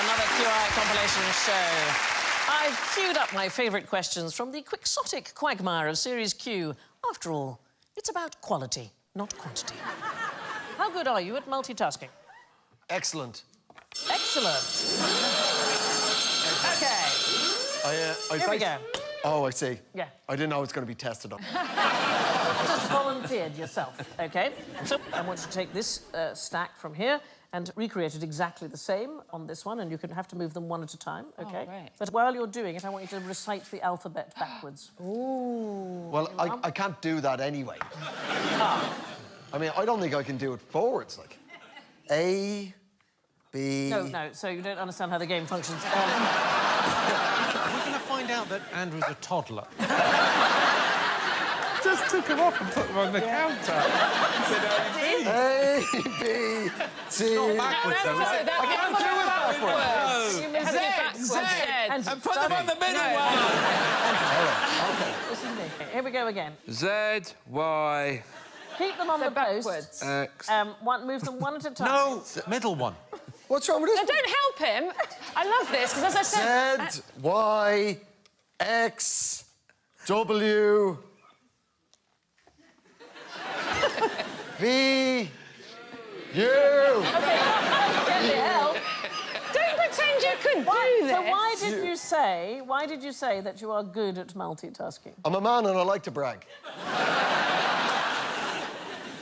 another QI compilation show. I've queued up my favourite questions from the quixotic quagmire of Series Q. After all, it's about quality, not quantity. How good are you at multitasking? Excellent. Excellent. OK. Here we go. Oh, I see. Yeah. I didn't know it was going to be tested on. Just volunteered yourself, OK? So I want you to take this stack from here and recreate it exactly the same on this one, and you can have to move them one at a time, OK? Oh, right. But while you're doing it, I want you to recite the alphabet backwards. Ooh. Well, I can't do that anyway. Ah. I mean, I don't think I can do it forwards, like. A, B... No, so you don't understand how the game functions. We're going to find out that Andrew's a toddler. Just took him off and put him on the counter. He said A, B, C... not backwards, though, is it? I can't do it backwards. You meant it backwards. Z. And put them on the middle one. OK. Listen to me. Here we go again. Z, Y... Keep them on the post. Backwards. X... Move them one at a time. No, middle one. What's wrong with this? No, don't help him. I love this, because as I said... Z, Y, X, W... V... U... Don't pretend you could do this. So why did you say that you are good at multitasking? I'm a man and I like to brag.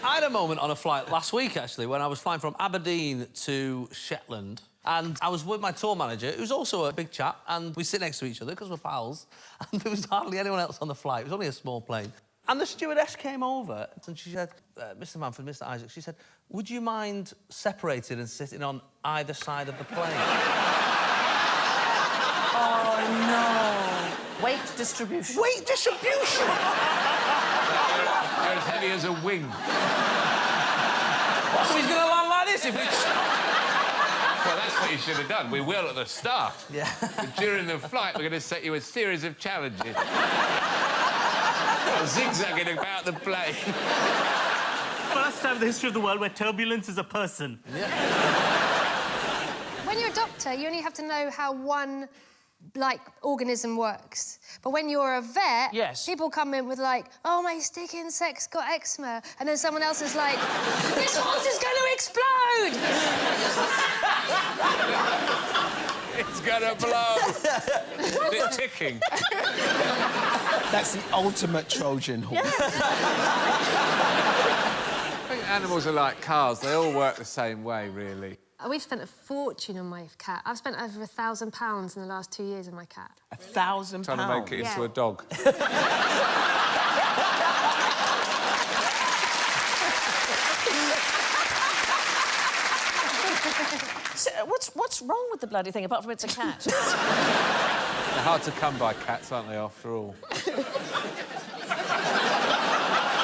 I had a moment on a flight last week, actually, when I was flying from Aberdeen to Shetland. And I was with my tour manager, who's also a big chap, and we sit next to each other because we're pals. And there was hardly anyone else on the flight. It was only a small plane. And the stewardess came over and she said, Mr. Manford, Mr. Isaac, she said, would you mind separating and sitting on either side of the plane? Oh, no. Weight distribution. Weight distribution! You're as heavy as a wing. So he's going to land like this if we... Well, that's what you should have done. We will at the start. Yeah. But during the flight, we're going to set you a series of challenges. Zigzagging about the plane. First time in the history of the world where turbulence is a person. Yeah. When you're a doctor, you only have to know how one, organism works. But when you're a vet, yes, people come in with, oh, my stick insect's got eczema. And then someone else is like, this horse is going to explode! It's gonna blow. Is it ticking? That's the ultimate Trojan horse. I think animals are like cars. They all work the same way, really. We've spent a fortune on my cat. I've spent over £1,000 in the last 2 years on my cat. £1,000? Trying to make it into a dog. So, what's wrong with the bloody thing, apart from it's a cat? They're hard to come by, cats, aren't they, after all? You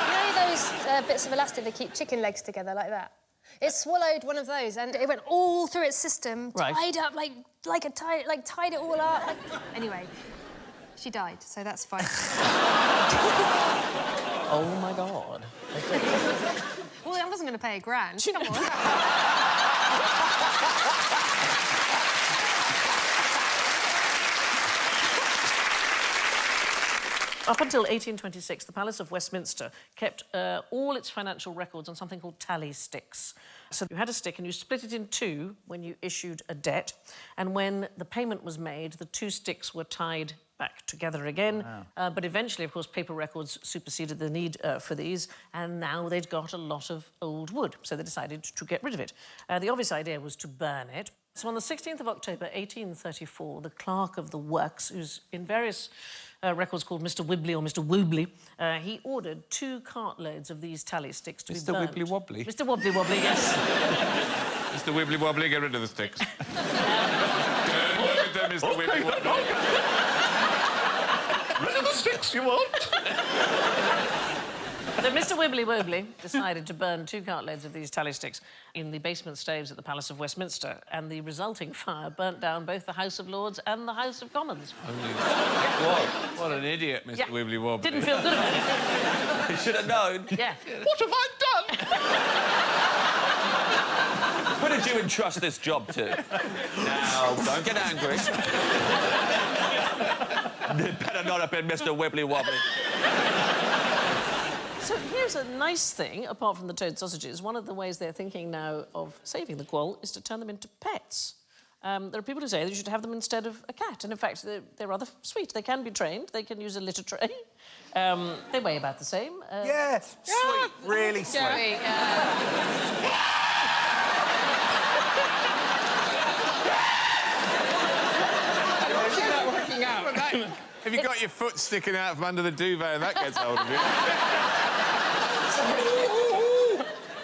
know those bits of elastic that keep chicken legs together like that? It swallowed one of those and it went all through its system, tied up tied it all up. Anyway, she died, so that's fine. Oh my God! Well, I wasn't going to pay £1,000. Come on. Up until 1826, the Palace of Westminster kept all its financial records on something called tally sticks. So you had a stick and you split it in two when you issued a debt, and when the payment was made, the two sticks were tied back together again. Wow. But eventually, of course, paper records superseded the need for these, and now they'd got a lot of old wood, so they decided to get rid of it. The obvious idea was to burn it. So on the 16th of October, 1834, the clerk of the works, who's in various records called Mr. Wibbly or Mr. Woobley, he ordered 2 cartloads of these tally sticks to be burnt. Mr. Wibbly Wobbly? Mr. Wobbly Wobbly, yes. Mr. Wibbly Wobbly, get rid of the sticks. Get rid of them, Mr. Wibbly Wobbly. Rid of the sticks, you want? So Mr. Wibbly Wobbly decided to burn 2 cartloads of these tally sticks in the basement staves at the Palace of Westminster, and the resulting fire burnt down both the House of Lords and the House of Commons. What an idiot, Mr. Wibbly Wobbly. Didn't feel good about it. He should have known. Yeah. What have I done? Put a you entrust this job to? Now, don't get angry. It better not have been Mr. Wibbly Wobbly. So here's a nice thing, apart from the toad sausages. One of the ways they're thinking now of saving the quoll is to turn them into pets. There are people who say that you should have them instead of a cat, and in fact, they're rather sweet. They can be trained. They can use a litter tray. They weigh about the same. Yeah, sweet, really sweet. Working out. Have you got your foot sticking out from under the duvet and that gets hold of you?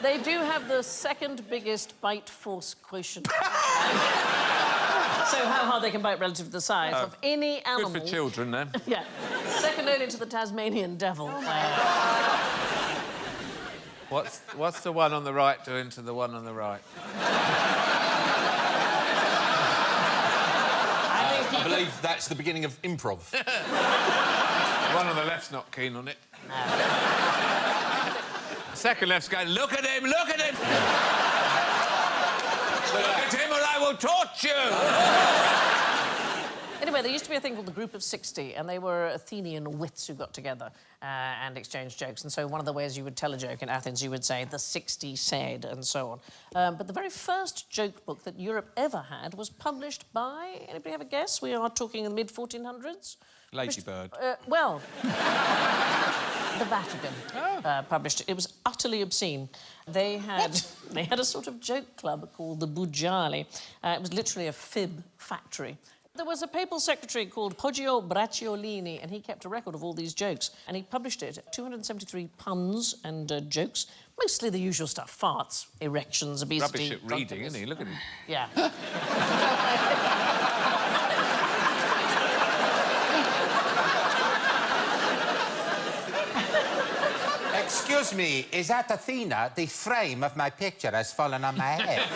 They do have the second biggest bite force quotient. So how hard they can bite relative to the size of any animal. Good for children, then. Yeah. Second only to the Tasmanian devil. What's the one on the right doing to the one on the right? I believe that's the beginning of improv. The one on the left's not keen on it. The second left's going, look at him, look at him! Look at him or I will torch you! Anyway, there used to be a thing called the Group of 60, and they were Athenian wits who got together and exchanged jokes. And so one of the ways you would tell a joke in Athens, you would say, the 60 said, and so on. But the very first joke book that Europe ever had was published by, anybody have a guess? We are talking in the mid-1400s. Ladybird. Well, the Vatican published it. It was utterly obscene. They had a sort of joke club called the Bugiali. It was literally a fib factory. There was a papal secretary called Poggio Bracciolini, and he kept a record of all these jokes. And he published it, 273 puns and jokes, mostly the usual stuff, farts, erections, obesity... Rubbish at reading, isn't he? Look at him. Yeah. Excuse me, is that Athena? The frame of my picture has fallen on my head.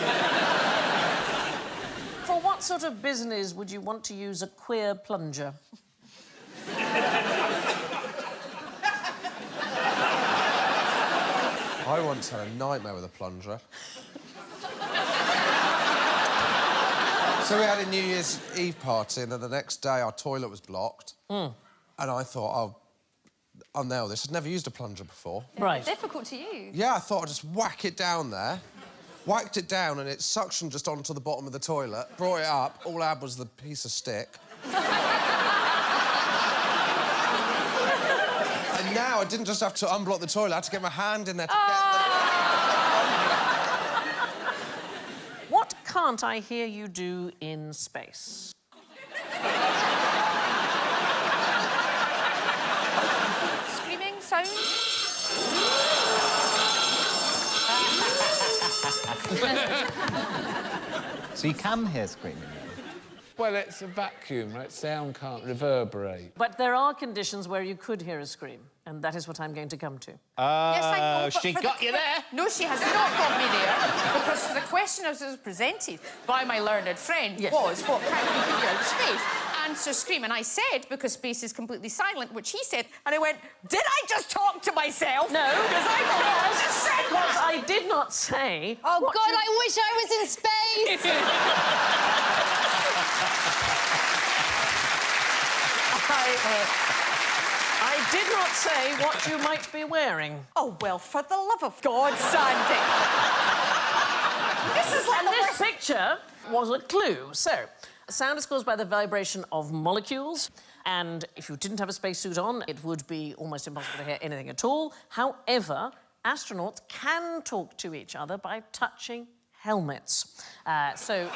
For what sort of business would you want to use a queer plunger? I once had a nightmare with a plunger. So we had a New Year's Eve party, and then the next day our toilet was blocked. And I thought, I'll nail this. I'd never used a plunger before. Right. Difficult to use. Yeah, I thought I'd just whack it down there. Whacked it down, and it suctioned just onto the bottom of the toilet. Brought it up. All I had was the piece of stick. And now I didn't just have to unblock the toilet. I had to get my hand in there to get What can't I hear you do in space? Screaming sound? So you can hear screaming? Well, it's a vacuum, right? Sound can't reverberate. But there are conditions where you could hear a scream, and that is what I'm going to come to. Yes, I know, but she for got you there. No, she has not got me there, because the question as it was presented by my learned friend was, what can we hear in space? Answer scream, and I said, because space is completely silent, which he said, and I went, did I just talk to myself? No. Because I thought I just said Because that. I did not say... Oh, God, I wish I was in space! I did not say what you might be wearing. Oh, well, for the love of God, Sandy. This is like this picture was a clue. So, sound is caused by the vibration of molecules, and if you didn't have a spacesuit on, it would be almost impossible to hear anything at all. However, astronauts can talk to each other by touching helmets. So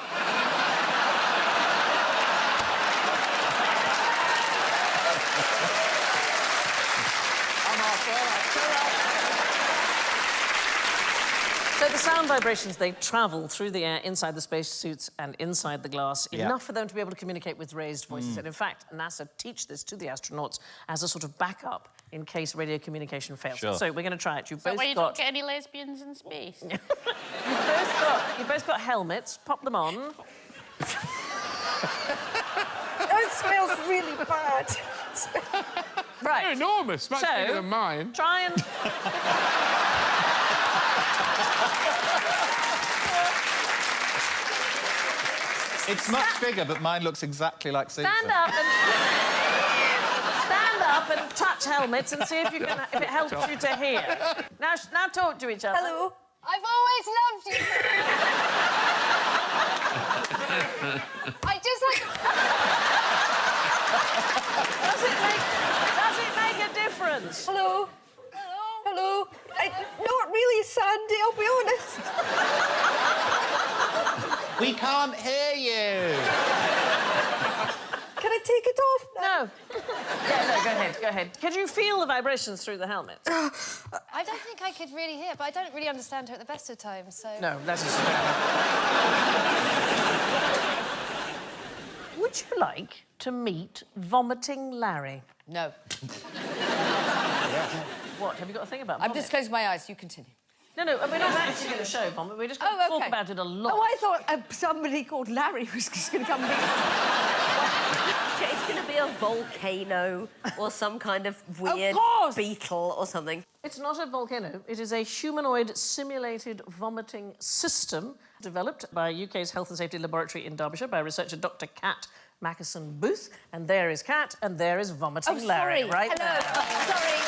the sound vibrations, they travel through the air inside the spacesuits and inside the glass, enough for them to be able to communicate with raised voices. And in fact, NASA teach this to the astronauts as a sort of backup in case radio communication fails. Sure. So we're going to try it. You've both why you got... don't get any lesbians in space? You've both got helmets. Pop them on. It smells really bad. Right. They're enormous, much bigger than mine. Try and... It's much bigger, but mine looks exactly like Caesar. Stand up and touch helmets and see if you can, if it helps you to hear. Now talk to each other. Hello. I've always loved you. I just like... Does it make a difference? Hello. Hello. Not really, Sandy, I'll be honest. We can't hear you. Can I take it off now? No. Yeah, no, go ahead. Could you feel the vibrations through the helmet? I don't think I could really hear, but I don't really understand her at the best of times, so... No, that is fair. Would you like to meet Vomiting Larry? No. What, have you got a thing about I'm vomit? just closing my eyes. You continue. No, we're not actually going to show vomit. We're just going to talk about it a lot. Oh, I thought somebody called Larry was just going to come meet us. It's going to be a volcano or some kind of weird beetle or something. It's not a volcano. It is a humanoid simulated vomiting system developed by UK's Health and Safety Laboratory in Derbyshire by researcher Dr. Kat Mackeson Booth. And there is Kat, and there is Vomiting Larry. Sorry. Right Hello. there. Sorry.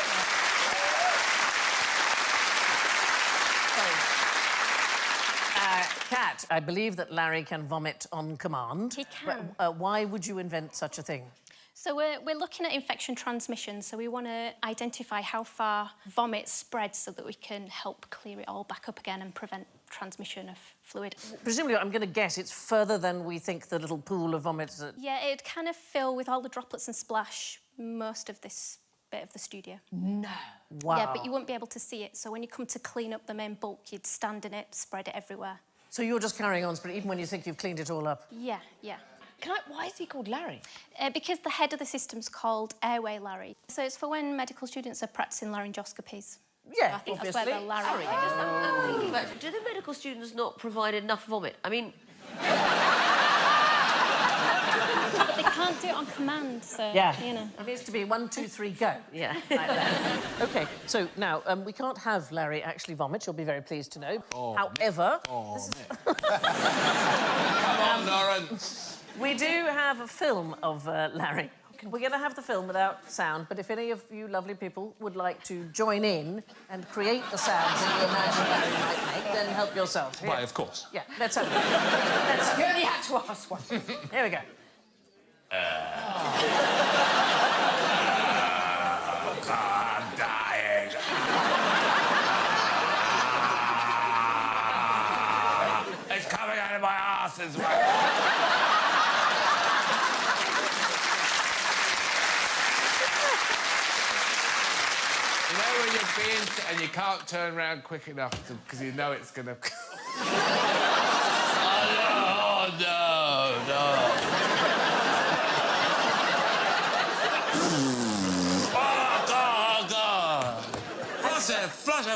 Kat, I believe that Larry can vomit on command. He can. Why would you invent such a thing? So we're looking at infection transmission, so we want to identify how far vomit spreads so that we can help clear it all back up again and prevent transmission of fluid. Presumably, I'm going to guess it's further than we think the little pool of vomit... Yeah, it'd kind of fill with all the droplets and splash most of this bit of the studio. No. Wow. Yeah, but you wouldn't be able to see it, so when you come to clean up the main bulk, you'd stand in it, spread it everywhere. So you're just carrying on, but even when you think you've cleaned it all up? Yeah. Why is he called Larry? Because the head of the system's called Airway Larry. So it's for when medical students are practicing laryngoscopies. Yeah, so I think obviously. that's where the Larry... I'm thinking about, do the medical students not provide enough vomit? I mean... But they can't do it on command, so, you know. It needs to be 1, 2, 3, go. Yeah. Like that. OK, so now, we can't have Larry actually vomit, you'll be very pleased to know. However... Come on, Lawrence. We do have a film of Larry. We're going to have the film without sound, but if any of you lovely people would like to join in and create the sounds that you imagine Larry might make, then help yourselves. Here. Why, of course. Yeah, let's have it. You only had to ask one. Here we go. I'm dying. It's coming out of my arse as well. You know when you're being... and you can't turn around quick enough because you know it's going to... Oh, no. God.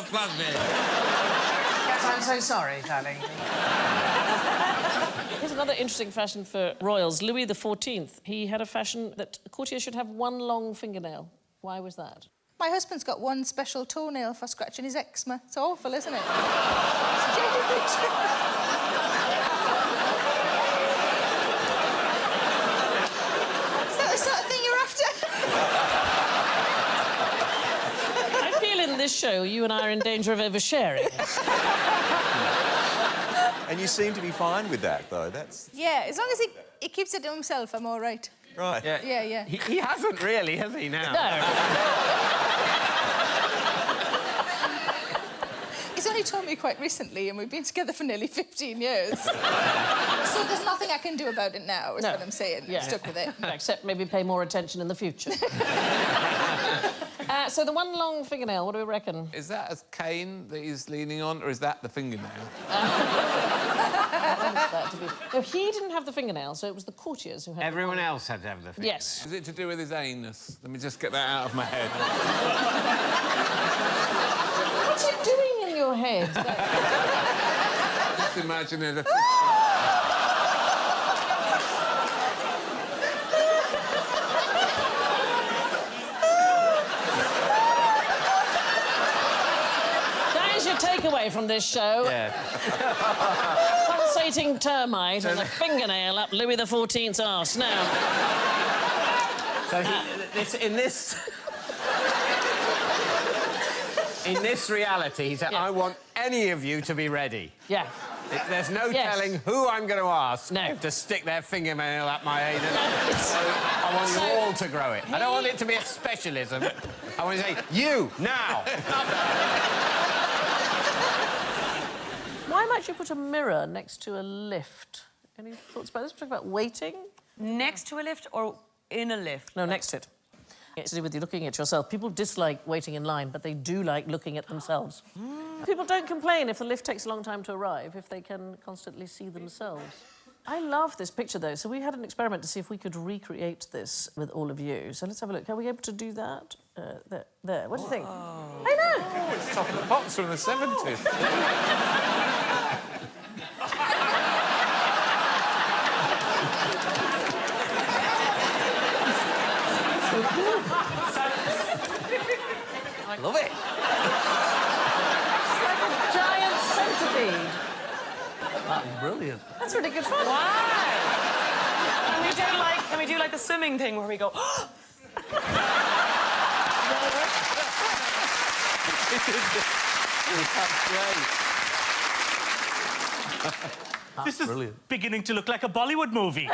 Flush me. Yes, I'm so sorry, darling. Here's another interesting fashion for royals. Louis XIV, he had a fashion that courtiers should have one long fingernail. Why was that? My husband's got one special toenail for scratching his eczema. It's awful, isn't it? It's genuinely true. Is that the sort of thing you're after? I feel in this show you and I are in danger of oversharing. And you seem to be fine with that, though. That's... Yeah, as long as he keeps it to himself, I'm all right. Right. Yeah. He hasn't really, has he, now? No. He's only told me quite recently, and we've been together for nearly 15 years. So there's nothing I can do about it now, is what I'm saying. Yeah. I'm stuck with it. Except maybe pay more attention in the future. So the one long fingernail, what do we reckon? Is that a cane that he's leaning on, or is that the fingernail? No, he didn't have the fingernail, so it was the courtiers who had... Everyone else had to have the fingernail. Yes. Is it to do with his anus? Let me just get that out of my head. What's it doing in your head? Just imagine it. That is your takeaway from this show. Yeah. Pulsate biting termite and a fingernail up Louis XIV's arse. Now... So in this reality, he said, I want any of you to be ready. Yeah. There's no telling who I'm going to ask to stick their fingernail up my anus. So I want you all to grow it. I don't want it to be a specialism. I want to say, you, now. Why might you put a mirror next to a lift? Any thoughts about this? We're talking about waiting. Next to a lift or in a lift? No, next to it. It's to do with you looking at yourself. People dislike waiting in line, but they do like looking at themselves. People don't complain if the lift takes a long time to arrive, if they can constantly see themselves. I love this picture, though, so we had an experiment to see if we could recreate this with all of you. So let's have a look. Are we able to do that? There. What do you think? I know! Oh, it's Top of the Pops from the 70s. I love it. It's like a giant centipede. That's brilliant. That's really good fun. Wow! Can we do like the swimming thing where we go... This is brilliant. beginning to look like a Bollywood movie.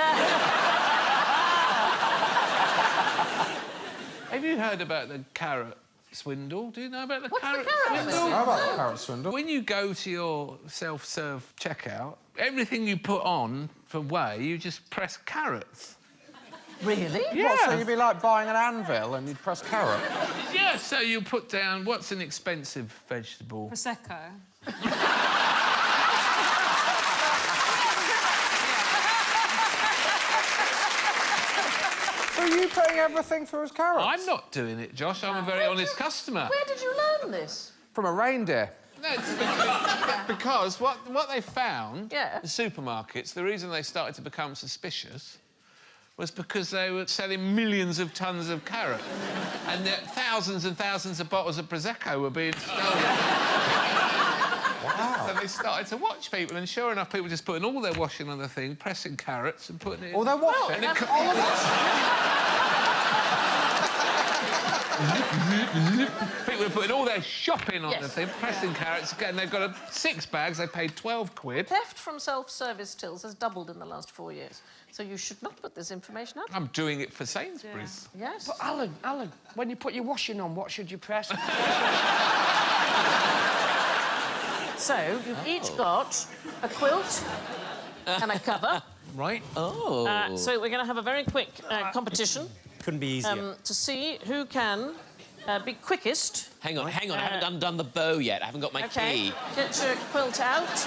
Have you heard about the carrot swindle? Do you know about the carrot swindle? I know about the carrot swindle. When you go to your self-serve checkout, everything you put on for whey, you just press carrots. Really? Yeah. What, so you'd be like buying an anvil and you'd press carrot? Yeah, so you put down, what's an expensive vegetable? Prosecco. So you paying everything for his carrots? I'm not doing it, Josh. I'm a very honest customer. Where did you learn this? From a reindeer. No, it's because what they found, the supermarkets, the reason they started to become suspicious was because they were selling millions of tons of carrot and that thousands and thousands of bottles of Prosecco were being stolen. Wow. So they started to watch people, and sure enough, people just putting all their washing on the thing, pressing carrots and putting it in. All their washing? People were putting all their shopping on the thing, pressing carrots, and they've got 6 bags, they paid 12 quid. Theft from self-service tills has doubled in the last 4 years. So you should not put this information out. I'm doing it for Sainsbury's. Yeah. Yes. But Alan, when you put your washing on, what should you press? So you've each got a quilt and a cover. Right. Oh. So we're going to have a very quick competition. Couldn't be easier. To see who can be quickest. Hang on. I haven't undone the bow yet. I haven't got my key. Get your quilt out.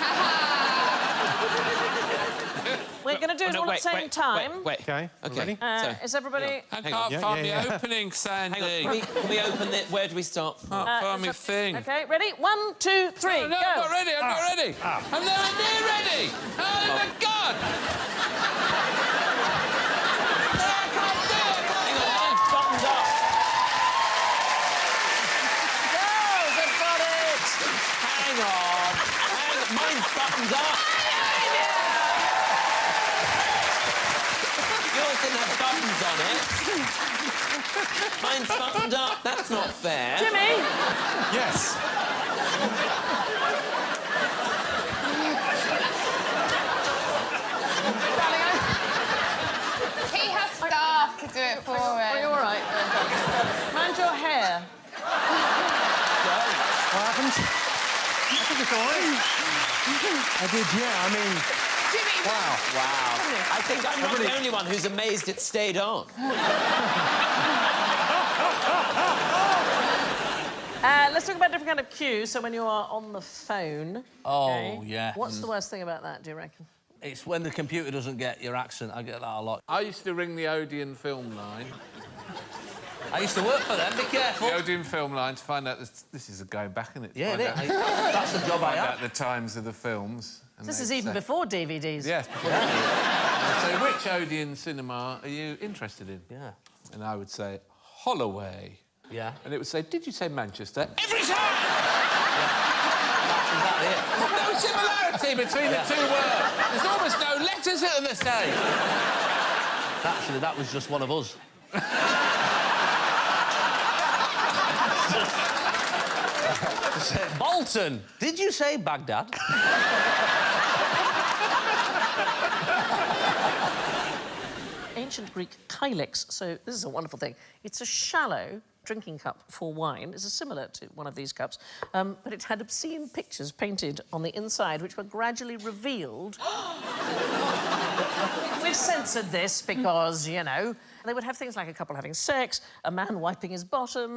We're going to do it all at the same time. Wait. OK. OK. Is everybody... I can't find the opening, Sandy. Hang on. Can we open it? Where do we start? Can't find my thing. OK, ready? 1, 2, 3, No, go. I'm not ready. I'm not ready. I'm nowhere near ready. Oh, my God. Buttons up. Girls have got it. Hang on. Mine's buttons up. Yours didn't have buttons on it. Mine's buttoned up. That's not fair. Jimmy. Yes. He has staff to do it for him. Are you all right? Mind your hair. What happened? I think it's all right. I did, yeah. I mean... Jimmy, wow. I think I'm not the only one who's amazed it stayed on. Let's talk about a different kind of cue. So when you are on the phone... Oh, yeah. What's the worst thing about that, do you reckon? It's when the computer doesn't get your accent. I get that a lot. I used to ring the Odeon film line. I used to work for them. Be careful. The Odeon film line to find out... This is going back, isn't it? Yeah, it is. That's the job I Find have. out the times of the films. And This they'd is even say- before DVDs. Yes, before DVDs. So which Odeon cinema are you interested in? Yeah. And I would say, Holloway. Yeah. And it would say, did you say Manchester? Every time! That's exactly it. similarity between the two words. There's almost no letters that are the same. Actually, that was just one of us. Bolton, did you say Baghdad? Ancient Greek kylix. So this is a wonderful thing. It's a shallow drinking cup for wine. It's similar to one of these cups, but it had obscene pictures painted on the inside, which were gradually revealed. We've censored this because, you know, they would have things like a couple having sex, a man wiping his bottom,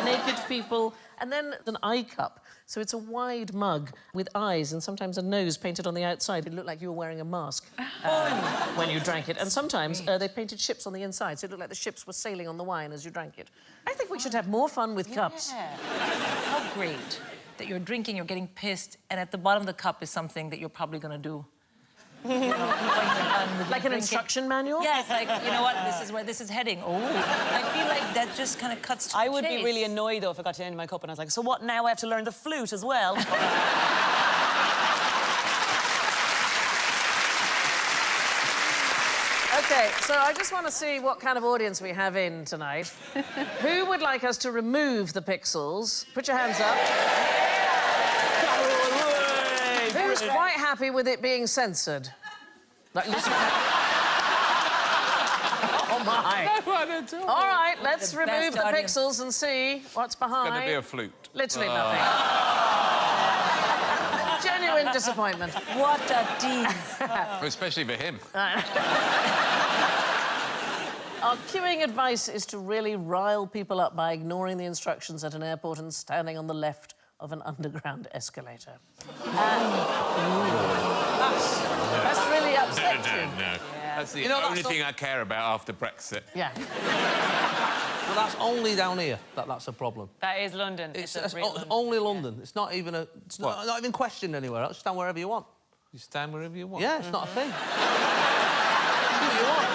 naked people, and then an eye cup. So it's a wide mug with eyes and sometimes a nose painted on the outside. It looked like you were wearing a mask when you drank it. And sometimes they painted ships on the inside, so it looked like the ships were sailing on the wine as you drank it. I think we should have more fun with cups. How great that you're drinking, you're getting pissed, and at the bottom of the cup is something that you're probably going to do. You know, like an instruction manual? Yes, like, you know what, this is where this is heading. Oh, I feel like that just kind of cuts to I would chase. be really annoyed, though, if I got to the end of my cup and I was like, so what, now I have to learn the flute as well? OK, so I just want to see what kind of audience we have in tonight. Who would like us to remove the pixels? Put your hands up. Who's quite happy with it being censored? Like, literally. Oh, my. No one at all. All right, let's The remove best the audience. pixels and see what's behind. It's going to be a flute. Literally nothing. Genuine disappointment. What a tease. Especially for him. Our queuing advice is to really rile people up by ignoring the instructions at an airport and standing on the left of an underground escalator. That's really upset you. No. That's the You know, only that's thing I care about after Brexit. Yeah. Well, that's only down here that's a problem. That is London. It's only London. It's not even a... It's not even questioned anywhere else. Stand wherever you want. You stand wherever you want? Yeah, it's not a thing. Whatever you want.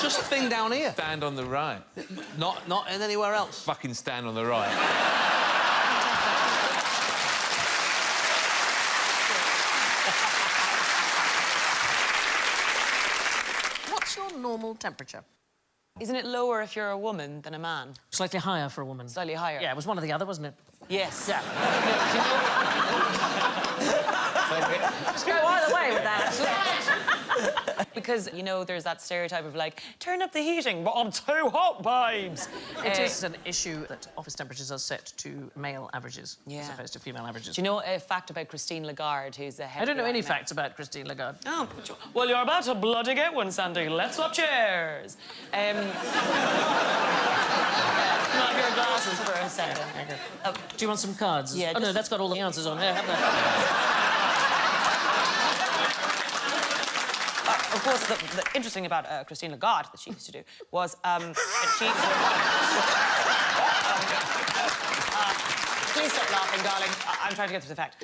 Just a thing down here. Stand on the right. Not in anywhere else. Fucking stand on the right. What's your normal temperature? Isn't it lower if you're a woman than a man? Slightly higher for a woman. Slightly higher? Yeah, it was one or the other, wasn't it? Yes. Yeah. Just go either way with that. Because, you know, there's that stereotype of, like, turn up the heating, but I'm too hot, babes. It is an issue that office temperatures are set to male averages as opposed to female averages. Do you know a fact about Christine Lagarde, who's the head I don't know of the any IMF? facts about Christine Lagarde. Oh, well, you're about to bloody get one, Sandy. Let's swap chairs. Can I have your glasses for a second? Do you want some cards? Yeah. Oh, no, that's got all the answers on here. Have that. Of course, the interesting about Christine Lagarde that she used to do was that she... please stop laughing, darling. I'm trying to get to the fact.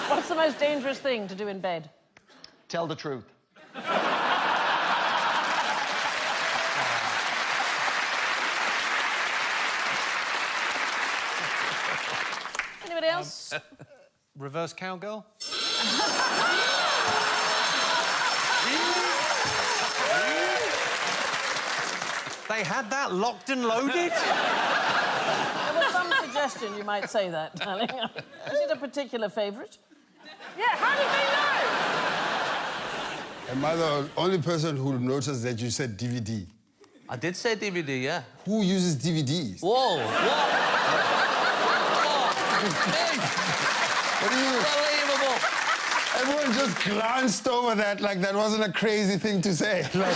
What's the most dangerous thing to do in bed? Tell the truth. Anybody else? Reverse cowgirl? They had that locked and loaded? There was some suggestion you might say that, darling. Is it a particular favourite? Yeah, how did they know? Am I the only person who noticed that you said DVD? I did say DVD, yeah. Who uses DVDs? Whoa, whoa. What do you... Unbelievable. Everyone just glanced over that like that wasn't a crazy thing to say. Like,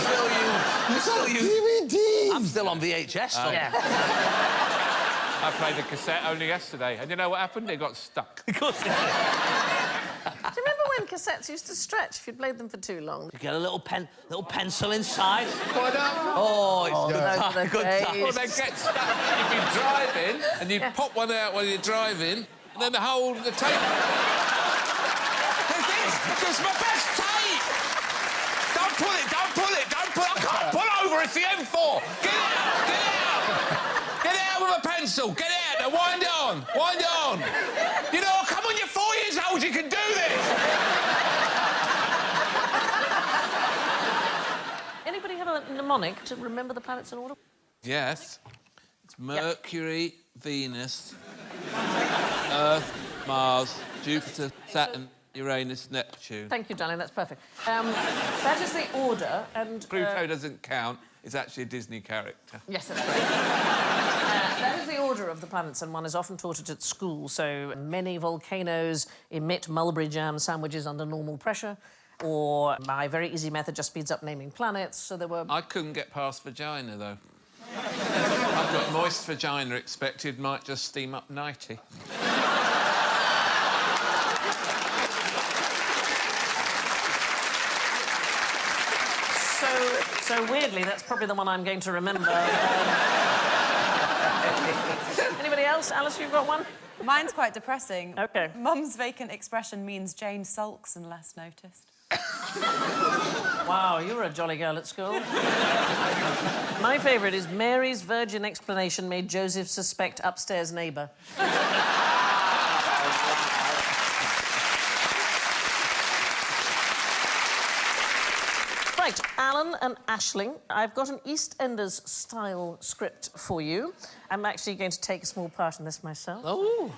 You still use DVDs. I'm still on VHS, so. Yeah. I played the cassette only yesterday, and you know what happened? It got stuck. Do you remember when cassettes used to stretch if you played them for too long? You get a little pencil inside. What up? Oh, it's those are the good days. time. Well, they get stuck. You'd be driving, and you'd pop one out while you're driving, and then the tape... It's my best tape! Don't pull it, don't pull it, don't pull it! I can't pull over, it's the M4! Get out, get out! Get out with a pencil, get out! better. Wind it on. Wind it on. You know, come on, you're 4 years old. You can do this. Anybody have a mnemonic to remember the planets in order? Yes. It's Mercury, Venus, Earth, Mars, Jupiter, Saturn, Uranus, Neptune. Thank you, darling. That's perfect. That is the order, and... Pluto doesn't count. It's actually a Disney character. Yes, that's right. That is the order of the planets, and one is often taught it at school. So many volcanoes emit mulberry jam sandwiches under normal pressure, or my very easy method just speeds up naming planets. So there were... I couldn't get past vagina, though. I've got moist vagina expected, might just steam up 90. So weirdly, that's probably the one I'm going to remember. Anybody else? Alice, you've got one? Mine's quite depressing. OK. Mum's vacant expression means Jane sulks unless noticed. Wow, you were a jolly girl at school. My favourite is Mary's virgin explanation made Joseph suspect upstairs neighbour. Right, Alan and Aisling, I've got an EastEnders-style script for you. I'm actually going to take a small part in this myself. Oh.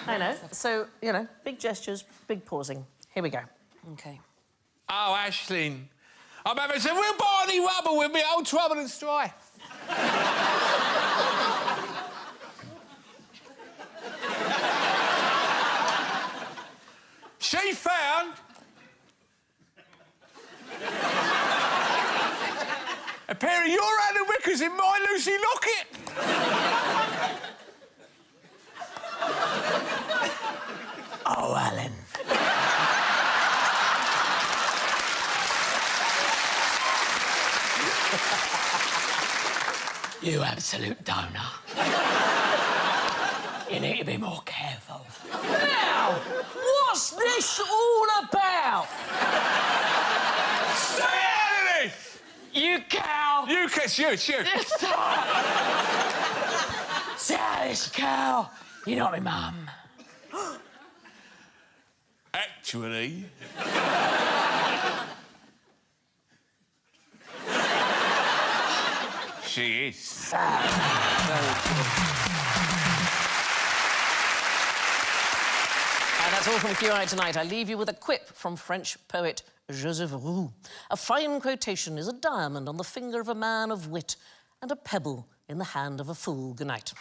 I know. So, you know, big gestures, big pausing. Here we go. OK. Oh, Aisling. I'm having some real Barney Rubble with me old trouble and strife. She found... a pair of your Anna Wickers in my Lucy locket. Oh, Alan. You absolute donor. You need to be more careful. Now, what's this all about? Stay out of this! You cow! You kiss you. Say this cow. You're not my mum. Actually... she is. And that's all from QI tonight. I leave you with a quip from French poet Joseph Roux. A fine quotation is a diamond on the finger of a man of wit and a pebble in the hand of a fool. Good night.